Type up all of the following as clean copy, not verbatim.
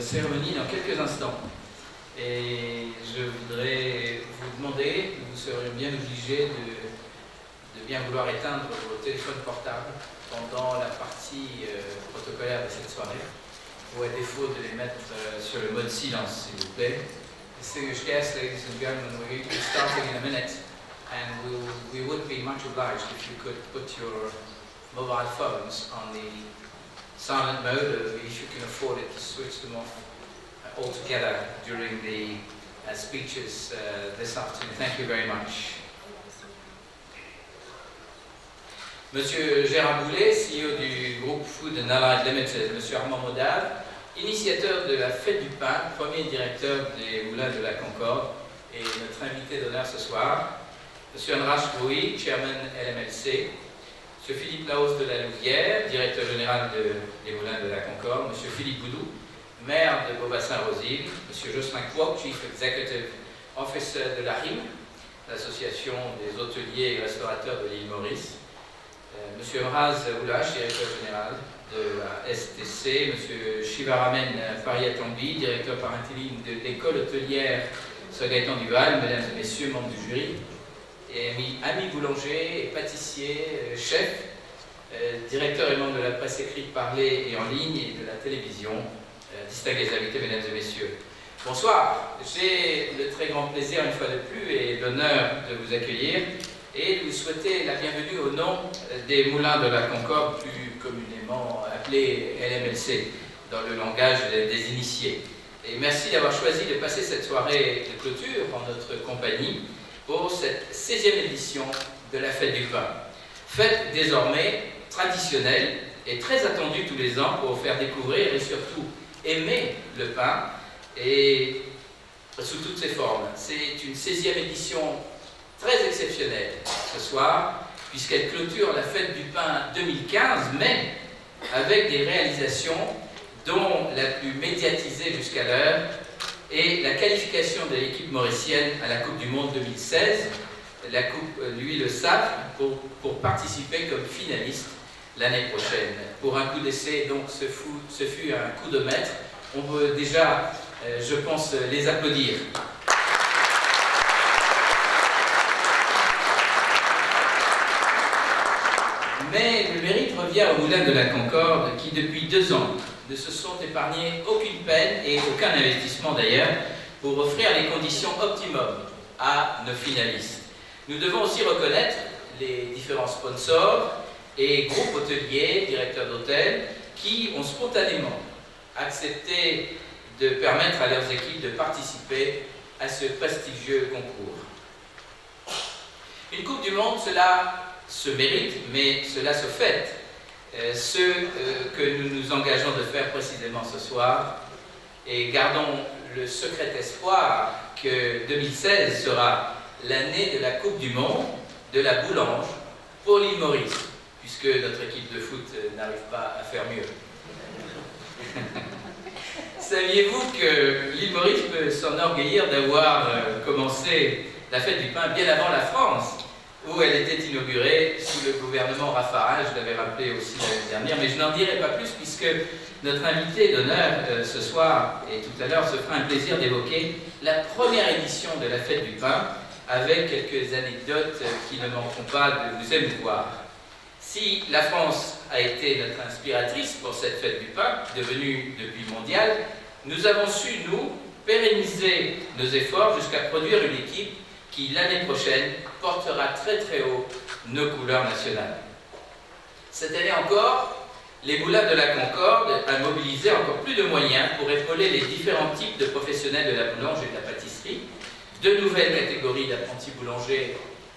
cérémonie dans quelques instants. Et je voudrais vous demander, vous seriez bien obligé de bien vouloir éteindre vos téléphones portables pendant la partie protocolaire de cette soirée, ou à défaut de les mettre sur le mode silence, s'il vous plaît. Distinguished guests, ladies and gentlemen, we're going to be starting in a minute, and we would be much obliged if you could put your mobile phones on the silent mode, or if you can afford it, to switch them off altogether during the speeches this afternoon. Thank you very much. Monsieur Gérard Boulet, CEO du groupe Food and Allied Limited, Monsieur Armand Modave, initiateur de la Fête du Pain, premier directeur des Moulins de la Concorde, et notre invité d'honneur ce soir, Monsieur Andras Grouy, Chairman LMLC, Monsieur Philippe Laos de la Louvière, directeur général des Moulins de la Concorde, Monsieur Philippe Boudou, maire de Beaubassin-Rosine, Monsieur Jocelyn Kwok, Chief Executive Officer de l'ARIM, l'association des hôteliers et restaurateurs de l'île Maurice, Monsieur Mraz Oulash, directeur général de la STC, Monsieur Shivaramen Pariatambi, directeur par intérim de l'école hôtelière Sir-Gaëtan Duval, mesdames et messieurs, membres du jury, et amis boulanger et pâtissier, chef, directeur et membre de la presse écrite, parlée et en ligne et de la télévision, distingués invités, mesdames et messieurs. Bonsoir, j'ai le très grand plaisir une fois de plus et l'honneur de vous accueillir et de vous souhaiter la bienvenue au nom des Moulins de la Concorde, plus communément appelés LMLC, dans le langage des initiés. Et merci d'avoir choisi de passer cette soirée de clôture en notre compagnie pour cette 16e édition de la Fête du Pain. Fête désormais traditionnelle et très attendue tous les ans pour faire découvrir et surtout aimer le pain et sous toutes ses formes. C'est une 16e édition très exceptionnelle ce soir, puisqu'elle clôture la Fête du Pain 2015, mais avec des réalisations dont la plus médiatisée jusqu'à l'heure est la qualification de l'équipe mauricienne à la Coupe du Monde 2016. La Coupe, lui, le savent, pour participer comme finaliste l'année prochaine. Pour un coup d'essai, donc, ce fut un coup de maître. On peut déjà, je pense, les applaudir. Mais le mérite revient aux Moulins de la Concorde qui, depuis 2 ans, ne se sont épargnés aucune peine et aucun investissement d'ailleurs pour offrir les conditions optimum à nos finalistes. Nous devons aussi reconnaître les différents sponsors et groupes hôteliers, directeurs d'hôtels, qui ont spontanément accepté de permettre à leurs équipes de participer à ce prestigieux concours. Une Coupe du Monde, cela se mérite, mais cela se fête. Ce que nous nous engageons de faire précisément ce soir, et gardons le secret espoir que 2016 sera l'année de la Coupe du Monde de la boulange pour l'île Maurice, puisque notre équipe de foot n'arrive pas à faire mieux. Saviez-vous que l'île Maurice peut s'enorgueillir d'avoir commencé la Fête du Pain bien avant la France, où elle était inaugurée sous le gouvernement Raffarin, je l'avais rappelé aussi l'année dernière, mais je n'en dirai pas plus puisque notre invité d'honneur ce soir et tout à l'heure se fera un plaisir d'évoquer la première édition de la Fête du Pain avec quelques anecdotes qui ne manqueront pas de vous émouvoir. Si la France a été notre inspiratrice pour cette Fête du Pain, devenue depuis mondiale, nous avons su, nous, pérenniser nos efforts jusqu'à produire une équipe qui, l'année prochaine, portera très très haut nos couleurs nationales. Cette année encore, les Moulins de la Concorde a mobilisé encore plus de moyens pour épauler les différents types de professionnels de la boulange et de la pâtisserie. 2 nouvelles catégories d'apprentis boulangers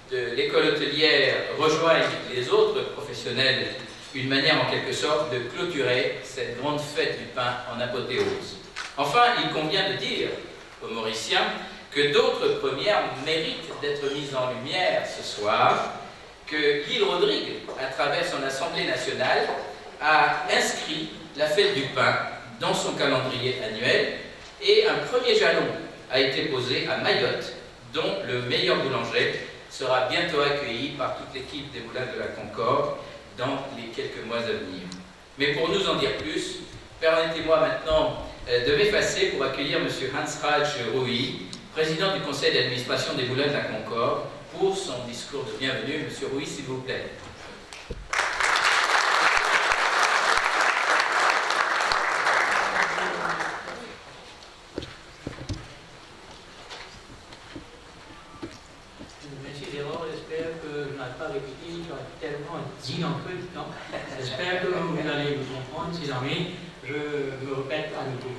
de l'école hôtelière rejoignent les autres professionnels, une manière en quelque sorte de clôturer cette grande fête du pain en apothéose. Enfin, il convient de dire aux Mauriciens que d'autres premières méritent d'être mises en lumière ce soir, que l'île Rodrigue, à travers son Assemblée nationale, a inscrit la fête du pain dans son calendrier annuel et un premier jalon a été posé à Mayotte, dont le meilleur boulanger sera bientôt accueilli par toute l'équipe des Moulins de la Concorde dans les quelques mois à venir. Mais pour nous en dire plus, permettez-moi maintenant de m'effacer pour accueillir M. Hans-Raj Rouy, président du conseil d'administration des Moulins de la Concorde, pour son discours de bienvenue. M. Rouy, s'il vous plaît. Dit en peu de temps. J'espère que vous allez vous comprendre, si jamais je me répète à nouveau.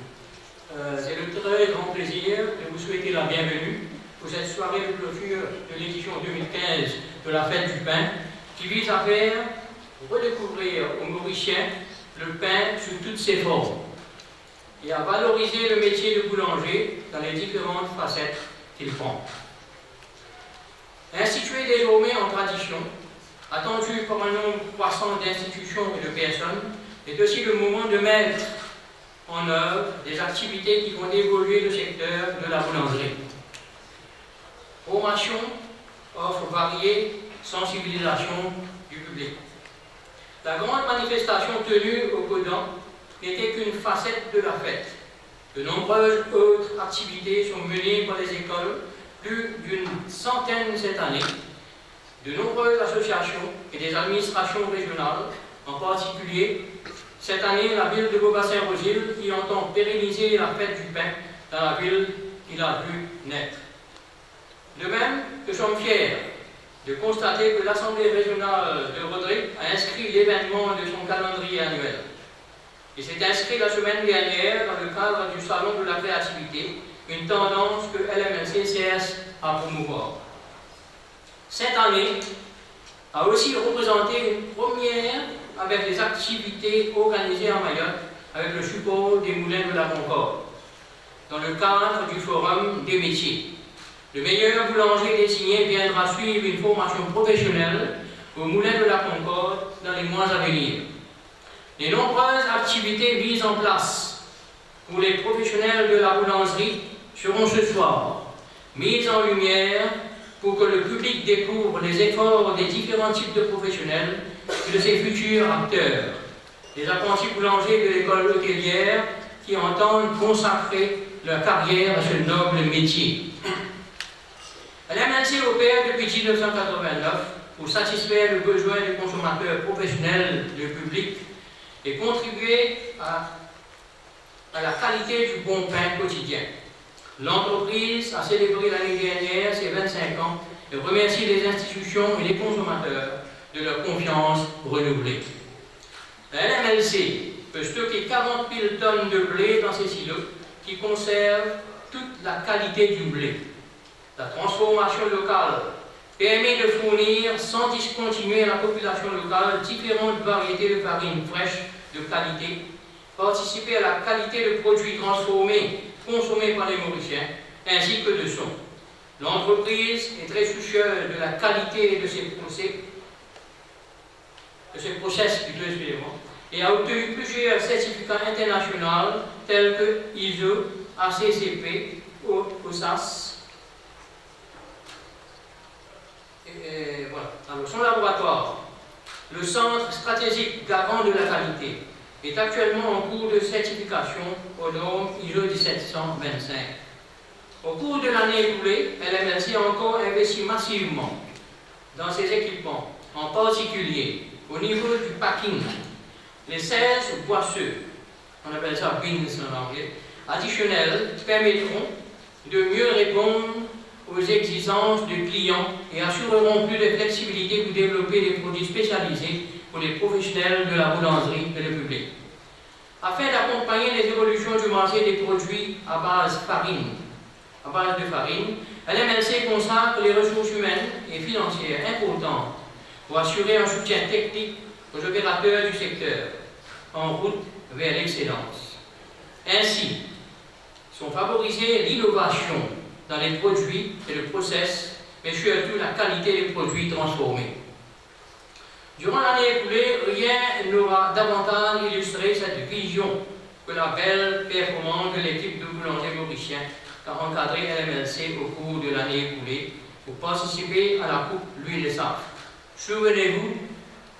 C'est le très grand plaisir de vous souhaiter la bienvenue pour cette soirée de clôture de l'édition 2015 de la Fête du Pain, qui vise à faire redécouvrir aux Mauriciens le pain sous toutes ses formes et à valoriser le métier de boulanger dans les différentes facettes qu'il prend. Institué désormais en tradition, attendu par un nombre croissant d'institutions et de personnes, est aussi le moment de mettre en œuvre des activités qui vont évoluer le secteur de la boulangerie. Formation, offre variée, sensibilisation du public. La grande manifestation tenue au Codan n'était qu'une facette de la fête. De nombreuses autres activités sont menées par les écoles, plus d'une centaine cette année, de nombreuses associations et des administrations régionales, en particulier cette année la ville de Beaubassin-Rosil qui entend pérenniser la fête du pain dans la ville qu'il a vu naître. De même, nous sommes fiers de constater que l'Assemblée régionale de Rodrigue a inscrit l'événement de son calendrier annuel. Et s'est inscrit la semaine dernière dans le cadre du Salon de la créativité, une tendance que LMLC cesse à promouvoir. Cette année a aussi représenté une première avec des activités organisées à Mayotte avec le support des Moulins de la Concorde, dans le cadre du Forum des métiers. Le meilleur boulanger désigné viendra suivre une formation professionnelle aux Moulins de la Concorde dans les mois à venir. Les nombreuses activités mises en place pour les professionnels de la boulangerie seront ce soir mises en lumière pour que le public découvre les efforts des différents types de professionnels et de ses futurs acteurs. Les apprentis boulangers de l'école hôtelière qui entendent consacrer leur carrière à ce noble métier. LMLC opère depuis 1989 pour satisfaire le besoin des consommateurs professionnels du public et contribuer à la qualité du bon pain quotidien. L'entreprise a célébré l'année dernière ses 25 ans et remercie les institutions et les consommateurs de leur confiance renouvelée. La LMLC peut stocker 40 000 tonnes de blé dans ses silos qui conservent toute la qualité du blé. La transformation locale permet de fournir sans discontinuer à la population locale différentes variétés de farine fraîche de qualité, participer à la qualité de produits transformés consommés par les Mauriciens, ainsi que de son. L'entreprise est très soucieuse de la qualité de ses process, et a obtenu plusieurs certificats internationaux tels que ISO, ACCP, OSAS. Voilà. Alors, son laboratoire, le Centre stratégique garant de la qualité, est actuellement en cours de certification aux normes ISO 1725. Au cours de l'année écoulée, LMLC a encore investi massivement dans ses équipements, en particulier au niveau du packing. Les 16 boisseux, on appelle ça bins en anglais, additionnels permettront de mieux répondre aux exigences du client et assureront plus de flexibilité pour développer des produits spécialisés pour les professionnels de la boulangerie et le public. Afin d'accompagner les évolutions du marché des produits à base de farine, LMLC consacre les ressources humaines et financières importantes pour assurer un soutien technique aux opérateurs du secteur en route vers l'excellence. Ainsi, sont favorisées l'innovation dans les produits et le process, mais surtout la qualité des produits transformés. Durant l'année écoulée, rien n'aura davantage illustré cette vision que la belle performance de l'équipe de boulangers mauriciens qu'a encadré LMLC au cours de l'année écoulée pour participer à la Coupe Louis Lessard. Souvenez-vous,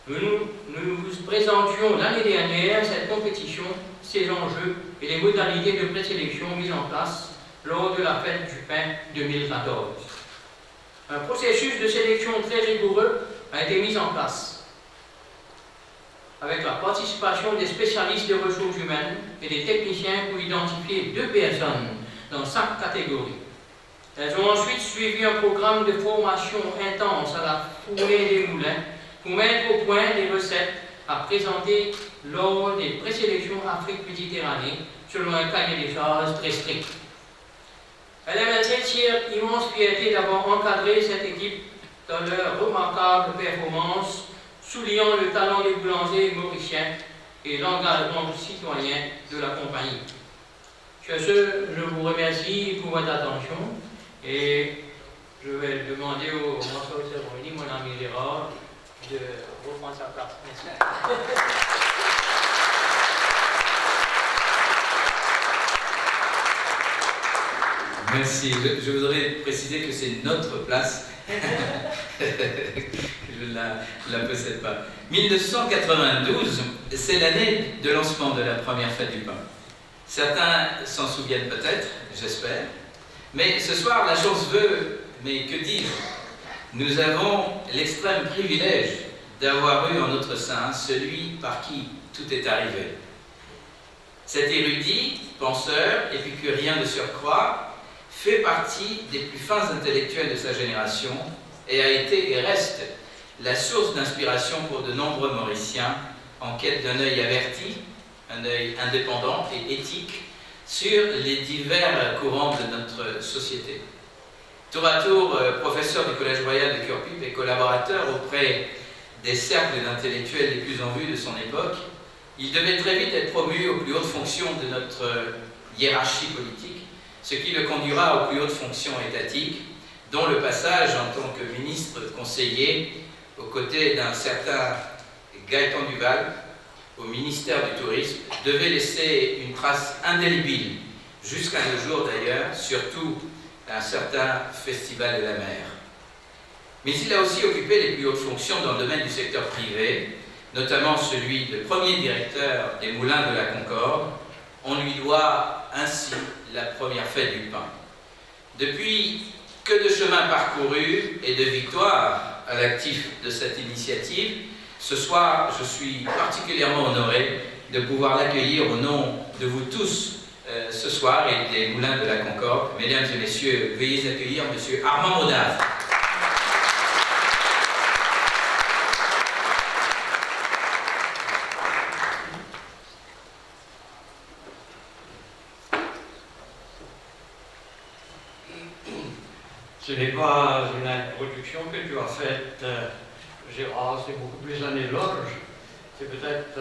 nous vous présentions l'année dernière cette compétition, ses enjeux et les modalités de présélection mises en place lors de la fête du pain 2014. Un processus de sélection très rigoureux a été mis en place, avec la participation des spécialistes des ressources humaines et des techniciens pour identifier 2 personnes dans chaque catégorie. Elles ont ensuite suivi un programme de formation intense à la fournée des moulins pour mettre au point des recettes à présenter lors des présélections Afrique-Méditerranée selon un cahier des charges très strict. LMLC tire immense fierté d'avoir encadré cette équipe dans leur remarquable performance, soulignant le talent des boulangers mauriciens et l'engagement citoyen de la compagnie. Sur ce, je vous remercie pour votre attention et je vais demander au maître de cérémonie, mon ami Gérard, de reprendre sa place. Merci. Je voudrais préciser que c'est notre place. Je ne la possède pas. 1992, c'est l'année de lancement de la première fête du pain. Certains s'en souviennent peut-être, j'espère. Mais ce soir, la chance veut, mais que dire, nous avons l'extrême privilège d'avoir eu en notre sein celui par qui tout est arrivé. Cet érudit, penseur, épicurien de surcroît, fait partie des plus fins intellectuels de sa génération et a été et reste la source d'inspiration pour de nombreux Mauriciens en quête d'un œil averti, un œil indépendant et éthique sur les divers courants de notre société. Tour à tour, professeur du Collège Royal de Cure-Pipe et collaborateur auprès des cercles d'intellectuels les plus en vue de son époque, il devait très vite être promu aux plus hautes fonctions de notre hiérarchie politique, ce qui le conduira aux plus hautes fonctions étatiques, dont le passage en tant que ministre conseiller aux côtés d'un certain Gaëtan Duval au ministère du Tourisme devait laisser une trace indélébile, jusqu'à nos jours d'ailleurs, surtout un certain Festival de la mer. Mais il a aussi occupé les plus hautes fonctions dans le domaine du secteur privé, notamment celui de premier directeur des Moulins de la Concorde. On lui doit ainsi la première fête du pain. Depuis, que de chemin parcouru et de victoires à l'actif de cette initiative. Ce soir, je suis particulièrement honoré de pouvoir l'accueillir au nom de vous tous ce soir et des Moulins de la Concorde. Mesdames et messieurs, veuillez accueillir M. Armand Modave. Ce n'est pas une introduction que tu as faite, Gérard, c'est beaucoup plus un éloge. C'est peut-être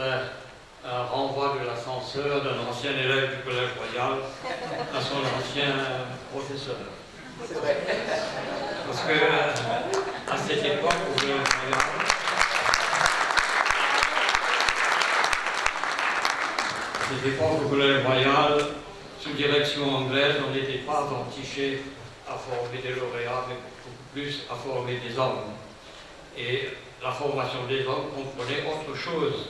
un renvoi de l'ascenseur d'un ancien élève du Collège Royal à son ancien professeur. C'est vrai. Parce que à cette époque, au Collège Royal, sous direction anglaise, on n'était pas entiché à former des lauréats, mais beaucoup plus à former des hommes. Et la formation des hommes comprenait autre chose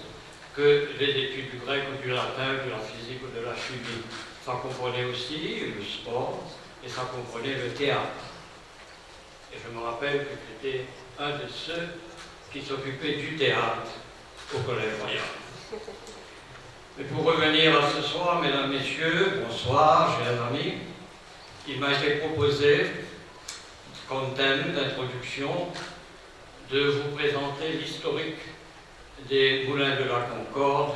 que les études du grec ou du latin, de la physique ou de la chimie. Ça comprenait aussi le sport et ça comprenait le théâtre. Et je me rappelle que j'étais un de ceux qui s'occupaient du théâtre au Collège Royal. Mais pour revenir à ce soir, mesdames, messieurs, bonsoir, chers amis. Il m'a été proposé, comme thème d'introduction, de vous présenter l'historique des Moulins de la Concorde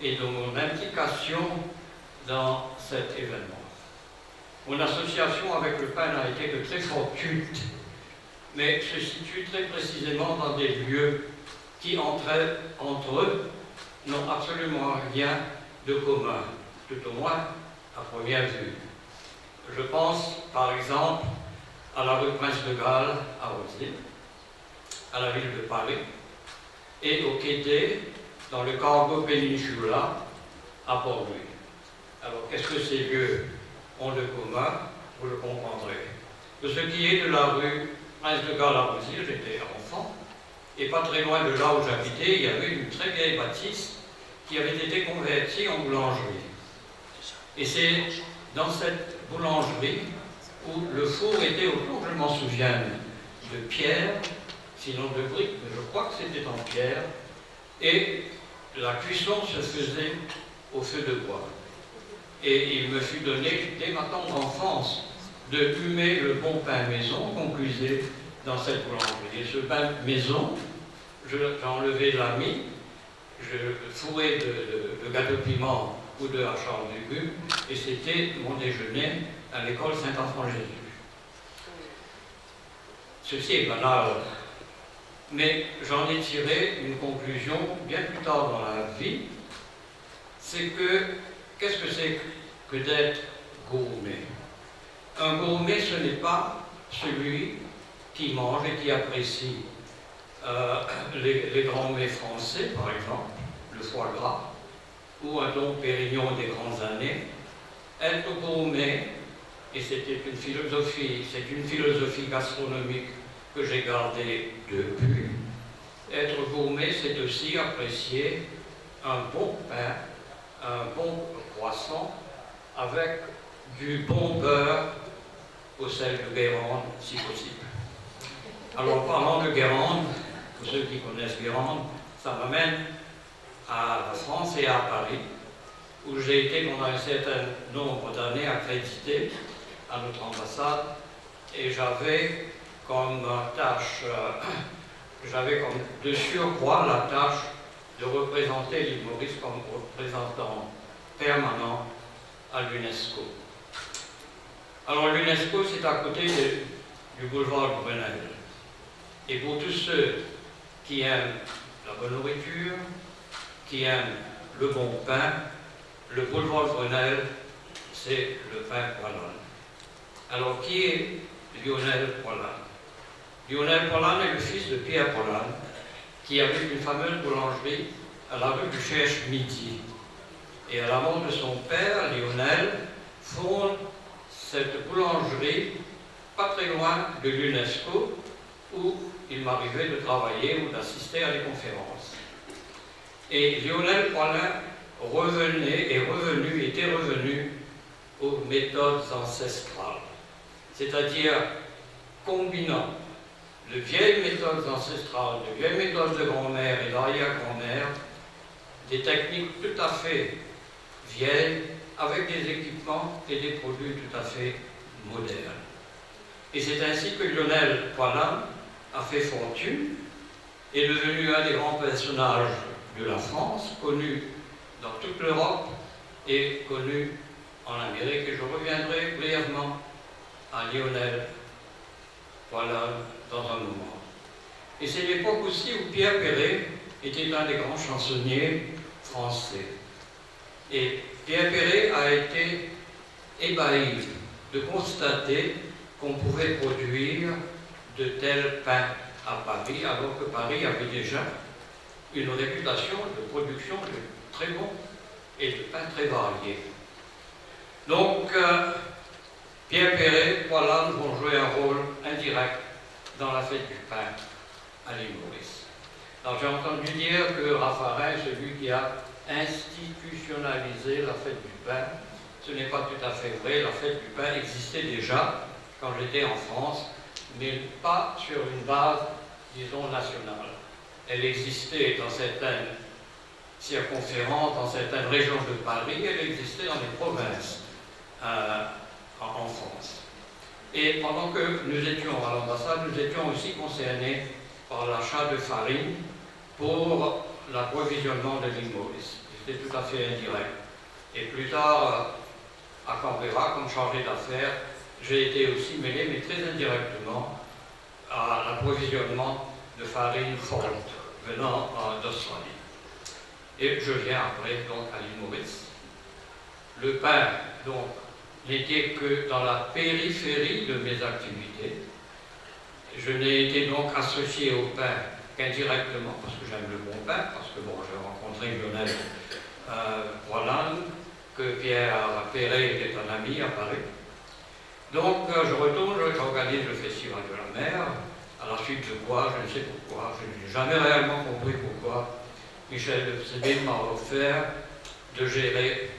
et de mon implication dans cet événement. Mon association avec le pain n'a été que très fortuite, mais se situe très précisément dans des lieux qui, entre eux, n'ont absolument rien de commun, tout au moins à première vue. Je pense, par exemple, à la rue Prince de Galles à Rosy, à la ville de Paris, et au Quai D, dans le Cargo Peninsula, à Port-Louis. Alors, qu'est-ce que ces lieux ont de commun? Vous le comprendrez. De ce qui est de la rue Prince de Galles à Rosy, j'étais enfant, et pas très loin de là où j'habitais, il y avait une très vieille bâtisse qui avait été convertie en boulangerie. Et c'est dans cette boulangerie où le four était autour, je m'en souviens, de pierre, sinon de briques, mais je crois que c'était en pierre, et la cuisson se faisait au feu de bois. Et il me fut donné, dès ma tendre enfance, de humer le bon pain maison qu'on cuisait dans cette boulangerie. Et ce pain maison, j'enlevais la mie, je fourrais de gâteau piment ou de hachard de légumes, et c'était mon déjeuner à l'école Saint-Enfant-Jésus. Ceci est banal, mais j'en ai tiré une conclusion bien plus tard dans la vie, c'est que, qu'est-ce que c'est que d'être gourmet? Un gourmet, ce n'est pas celui qui mange et qui apprécie les grands mets français, par exemple, le foie gras, ou un Dom Pérignon des grandes années. Être gourmet, et c'était une philosophie, c'est une philosophie gastronomique que j'ai gardée depuis. Être gourmet, c'est aussi apprécier un bon pain, un bon croissant, avec du bon beurre au sel de Guérande, si possible. Alors, parlant de Guérande, pour ceux qui connaissent Guérande, ça m'amène à la France et à Paris, où j'ai été pendant un certain nombre d'années accrédité à notre ambassade, et j'avais comme tâche, j'avais comme de surcroît la tâche de représenter l'île Maurice comme représentant permanent à l'UNESCO. Alors l'UNESCO, c'est à côté du boulevard de Grenelle. Et pour tous ceux qui aiment la bonne nourriture, qui aiment le bon pain, le boulevard de Grenelle, c'est le pain Poilane. Alors qui est Lionel Poilane? Lionel Poilane est le fils de Pierre Poilane, qui avait une fameuse boulangerie à la rue du Cherche-Midi. Et à la mort de son père, Lionel fonde cette boulangerie pas très loin de l'UNESCO, où il m'arrivait de travailler ou d'assister à des conférences. Et Lionel Poilane était revenu aux méthodes ancestrales, c'est-à-dire combinant de vieilles méthodes ancestrales, de vieilles méthodes de grand-mère et d'arrière-grand-mère, des techniques tout à fait vieilles, avec des équipements et des produits tout à fait modernes. Et c'est ainsi que Lionel Poilane a fait fortune, est devenu un des grands personnages de la France, connu dans toute l'Europe et connu en Amérique. Et je reviendrai brièvement à Lionel Poilane dans un moment. Et c'est l'époque aussi où Pierre Perret était un des grands chansonniers français. Et Pierre Perret a été ébahi de constater qu'on pouvait produire de tels pains à Paris, alors que Paris avait déjà une réputation de production de très bons et de pains très variés. Donc, Pierre Perret, Poilane vont jouer un rôle indirect dans la fête du pain à l'île Maurice. Alors, j'ai entendu dire que Raffarin, celui qui a institutionnalisé la fête du pain, ce n'est pas tout à fait vrai. La fête du pain existait déjà quand j'étais en France, mais pas sur une base, disons, nationale. Elle existait dans certaines circonférences, dans certaines régions de Paris, elle existait dans les provinces en France. Et pendant que nous étions à l'ambassade, nous étions aussi concernés par l'achat de farine pour l'approvisionnement de l'île Maurice. C'était tout à fait indirect. Et plus tard, à Canberra, comme chargé d'affaires, j'ai été aussi mêlé, mais très indirectement, à l'approvisionnement de farine forte venant d'Australie. Et je viens après donc à l'île Maurice. Le pain, donc, n'était que dans la périphérie de mes activités. Je n'ai été donc associé au pain qu'indirectement, parce que j'aime le bon pain, parce que bon, j'ai rencontré Lionel Poilane, que Pierre Perret était un ami à Paris. Donc je retourne, j'organise le Festival de la mer, à la suite de quoi, je ne sais pourquoi, je n'ai jamais réellement compris pourquoi Michel de Sébille m'a offert de gérer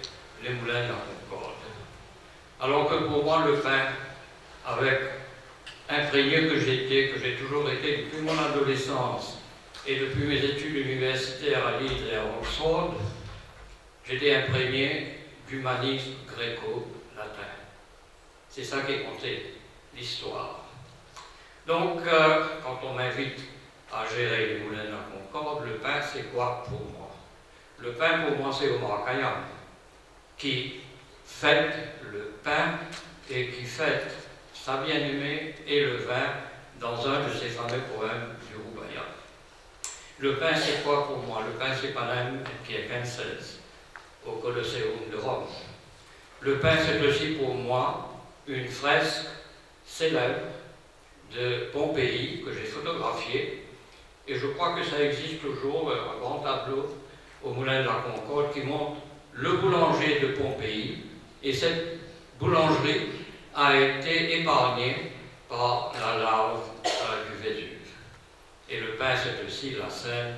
les moulins de la Concorde. Alors que pour moi, le pain, avec imprégné que j'ai toujours été depuis mon adolescence et depuis mes études universitaires à Leeds et à Oxford, j'étais imprégné d'humanisme gréco-latin. C'est ça qui est compté, l'histoire. Donc, quand on m'invite à gérer les moulins de la Concorde, le pain, c'est quoi pour moi? Le pain, pour moi, c'est Omar Khayyam, qui fête le pain et qui fête sa bien-aimée et le vin dans un de ses fameux poèmes du Rubaiyat. Le pain, c'est quoi pour moi? Le pain, c'est Paname Pierre 15-16, au Colosseum de Rome. Le pain, c'est aussi pour moi une fresque célèbre de Pompéi que j'ai photographiée, et je crois que ça existe toujours, un grand tableau au Moulin de la Concorde qui montre le boulanger de Pompéi, et cette boulangerie a été épargnée par la lave du Vésuve. Et le pain, c'est aussi la scène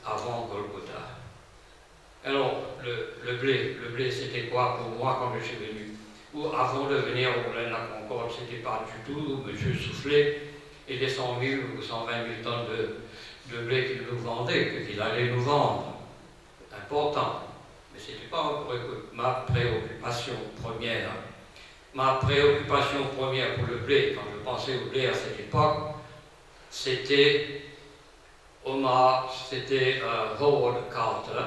avant Golgotha. Alors, le blé, c'était quoi pour moi quand je suis venu? Ou avant de venir au Moulin de la Concorde, c'était pas du tout M. Soufflet et les 100 000 ou 120 000 tonnes de blé qu'il nous vendait, qu'il allait nous vendre. Important. Mais ce n'était pas ma préoccupation première. Ma préoccupation première pour le blé, quand je pensais au blé à cette époque, c'était Howard Carter,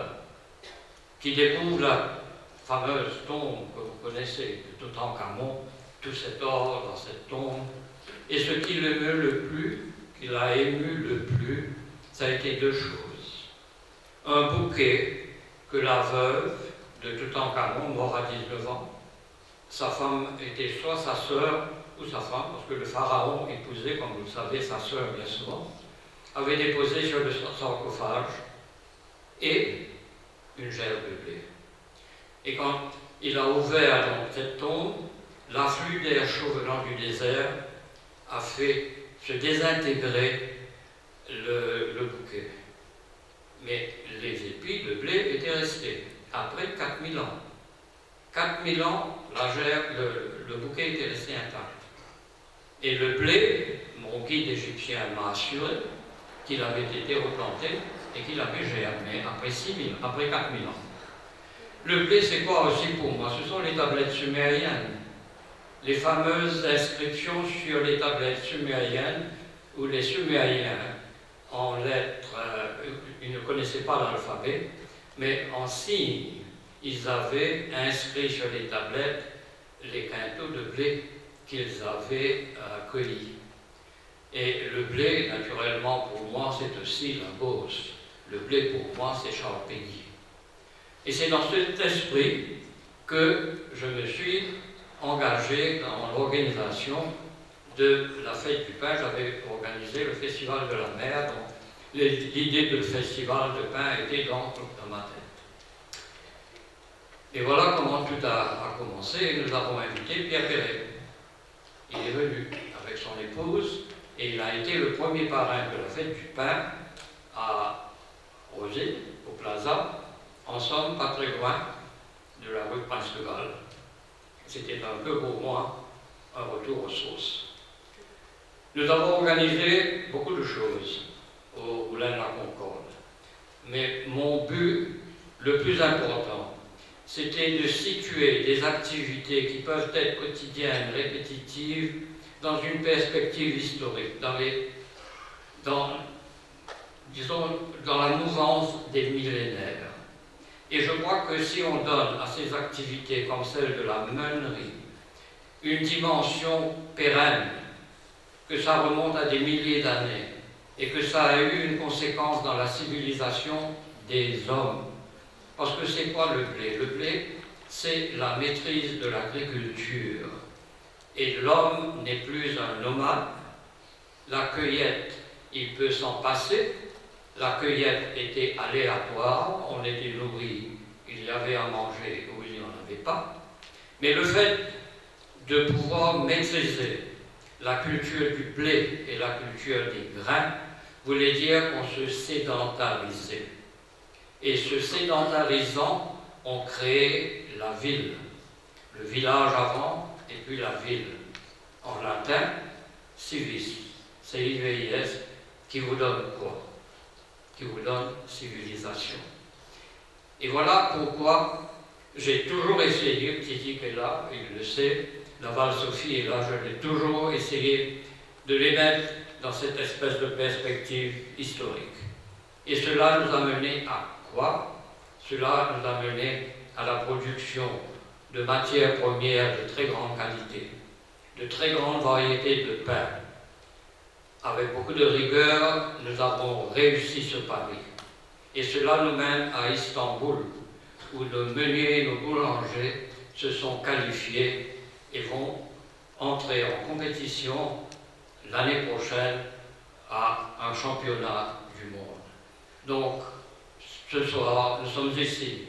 qui découvre la fameuse tombe que vous connaissez, de Toutankhamon, tout cet or dans cette tombe. Et ce qui l'émeut le plus, qui l'a ému le plus, ça a été deux choses. Un bouquet que la veuve de Toutankhamon, mort à 19 ans, sa femme était soit sa sœur ou sa femme, parce que le pharaon épousait, comme vous le savez, sa sœur bien souvent, avait déposé sur le sarcophage, et une gerbe de blé. Et quand il a ouvert donc cette tombe, l'afflux d'air chaud venant du désert a fait se désintégrer le bouquet. Mais les épis de blé étaient restés, après 4000 ans. 4000 ans, le bouquet était resté intact. Et le blé, mon guide égyptien m'a assuré qu'il avait été replanté et qu'il avait germé après 4000 ans. Le blé, c'est quoi aussi pour moi? Ce sont les tablettes sumériennes. Les fameuses inscriptions sur les tablettes sumériennes, où les Sumériens, en lettres, ils ne connaissaient pas l'alphabet, mais en signes, ils avaient inscrit sur les tablettes les quintaux de blé qu'ils avaient cueillis. Et le blé, naturellement, pour moi, c'est aussi la Beauce. Le blé, pour moi, c'est Charles Péguy. Et c'est dans cet esprit que je me suis engagé dans l'organisation de la fête du pain. J'avais organisé le festival de la mer, dont l'idée de festival de pain était dans ma tête. Et voilà comment tout a commencé. Nous avons invité Pierre Perret. Il est venu avec son épouse et il a été le premier parrain de la fête du pain à Rosé, au Plaza, en somme pas très loin de la rue Prince de Galles. C'était un peu pour moi un retour aux sources. Nous avons organisé beaucoup de choses au Moulin de la Concorde. Mais mon but le plus important, c'était de situer des activités qui peuvent être quotidiennes, répétitives, dans une perspective historique, dans la mouvance des millénaires. Et je crois que si on donne à ces activités, comme celle de la meunerie, une dimension pérenne, que ça remonte à des milliers d'années, et que ça a eu une conséquence dans la civilisation des hommes. Parce que c'est quoi le blé? Le blé, c'est la maîtrise de l'agriculture. Et l'homme n'est plus un nomade. La cueillette, il peut s'en passer. La cueillette était aléatoire, on était nourri, il y avait à manger ou il n'y en avait pas. Mais le fait de pouvoir maîtriser la culture du blé et la culture des grains voulait dire qu'on se sédentarisait. Et se sédentarisant, on créait la ville. Le village avant puis la ville en latin, civis, C-I-V-I-S, qui vous donne quoi? Qui vous donne civilisation. Et voilà pourquoi j'ai toujours essayé, Titik est là, il le sait, Laval Sophie est là, je l'ai toujours essayé de les mettre dans cette espèce de perspective historique. Et cela nous a mené à quoi? Cela nous a mené à la production de matières premières de très grande qualité, de très grande variété de pain. Avec beaucoup de rigueur, nous avons réussi ce pari. Et cela nous mène à Istanbul, où nos meuniers et nos boulangers se sont qualifiés et vont entrer en compétition l'année prochaine à un championnat du monde. Donc, ce soir, nous sommes ici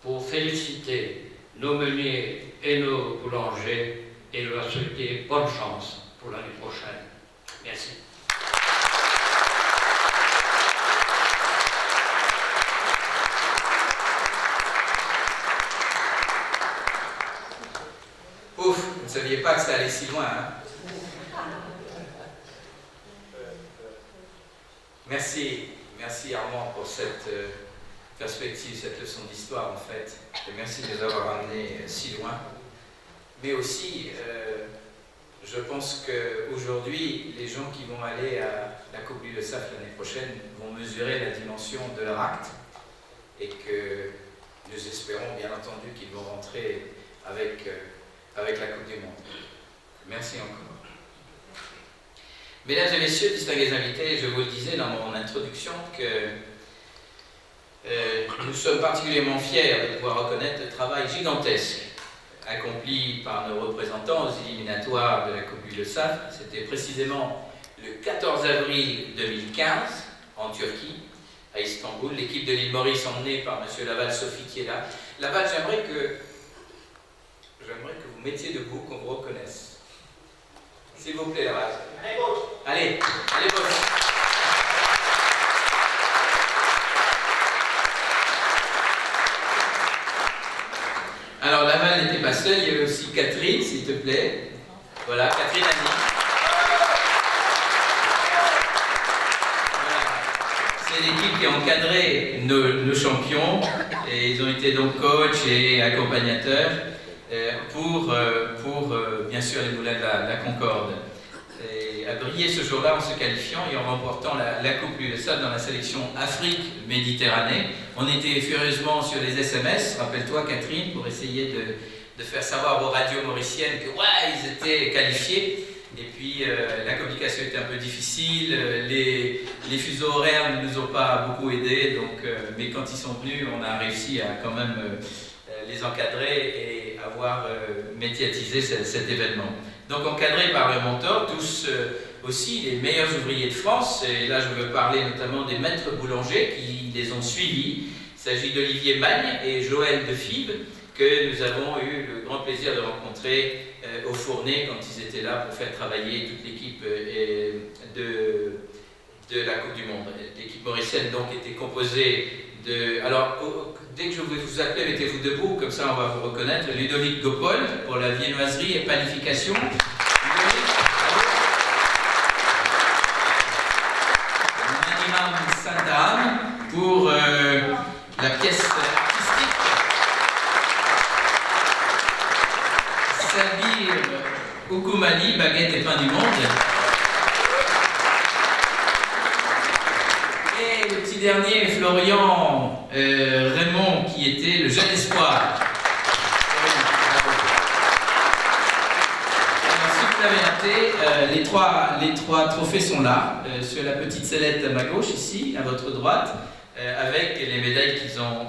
pour féliciter nos meuniers et nos boulangers et leur souhaiter bonne chance pour l'année prochaine. Merci. Ouf, vous ne saviez pas que ça allait si loin, hein? Merci Armand pour cette perspective, cette leçon d'histoire en fait. Et merci de nous avoir amenés si loin. Mais aussi, je pense qu'aujourd'hui, les gens qui vont aller à la Coupe du SAF l'année prochaine vont mesurer la dimension de leur acte et que nous espérons bien entendu qu'ils vont rentrer avec la Coupe du Monde. Merci encore. Mesdames et messieurs, distingués invités, je vous le disais dans mon introduction que nous sommes particulièrement fiers de pouvoir reconnaître le travail gigantesque accompli par nos représentants aux éliminatoires de la Coupe du SAF. C'était précisément le 14 avril 2015 en Turquie, à Istanbul. L'équipe de l'île Maurice emmenée par M. Laval Sophie qui est là. Laval, j'aimerais que vous mettiez debout, qu'on vous reconnaisse. S'il vous plaît, Laval. Allez, boss. Allez, boss. Alors, Laval n'était pas seul, il y avait aussi Catherine, s'il te plaît. Voilà, Catherine Annie. Voilà. C'est l'équipe qui a encadré nos champions, et ils ont été donc coachs et accompagnateurs pour bien sûr les moulins de la Concorde. Et a brillé ce jour-là en se qualifiant et en remportant la Coupe USA dans la sélection Afrique-Méditerranée. On était furieusement sur les SMS, rappelle-toi Catherine, pour essayer de faire savoir aux radios mauriciennes que ouais, ils étaient qualifiés. Et puis la communication était un peu difficile, les fuseaux horaires ne nous ont pas beaucoup aidés, donc, mais quand ils sont venus, on a réussi à quand même les encadrer et avoir médiatisé cet événement. Donc encadrés par le mentor, tous aussi les meilleurs ouvriers de France, et là je veux parler notamment des maîtres boulangers qui les ont suivis. Il s'agit d'Olivier Magne et Joël Defibes, que nous avons eu le grand plaisir de rencontrer au Fournet quand ils étaient là pour faire travailler toute l'équipe de la Coupe du Monde. L'équipe mauricienne donc était composée de... Alors, dès que je vais vous appeler, mettez-vous debout, comme ça on va vous reconnaître. Ludovic Gopol pour la viennoiserie et panification. Manimam Saint-Anne pour la pièce artistique. Sabir Oukoumani, baguette et pain du monde. Et le petit dernier, Florian Raymond, qui était le jeune espoir. Alors, si vous l'avez raté, les trois trophées sont là, sur la petite sellette à ma gauche, ici, à votre droite, avec les médailles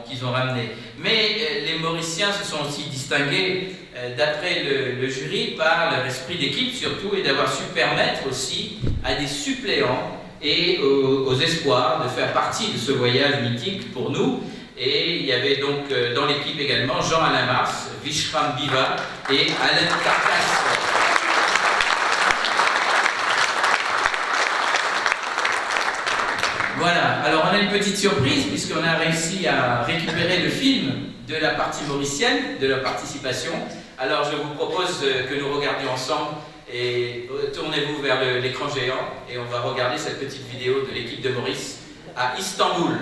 qu'ils ont ramenées. Mais les Mauriciens se sont aussi distingués, d'après le jury, par leur esprit d'équipe surtout, et d'avoir su permettre aussi à des suppléants et aux espoirs de faire partie de ce voyage mythique pour nous. Et il y avait donc dans l'équipe également Jean-Alain Mars, Vishram Biva et Alain Carcasse. Voilà, alors on a une petite surprise puisqu'on a réussi à récupérer le film de la partie mauricienne, de leur participation, Alors je vous propose que nous regardions ensemble et tournez-vous vers l'écran géant et on va regarder cette petite vidéo de l'équipe de Maurice à Istanbul.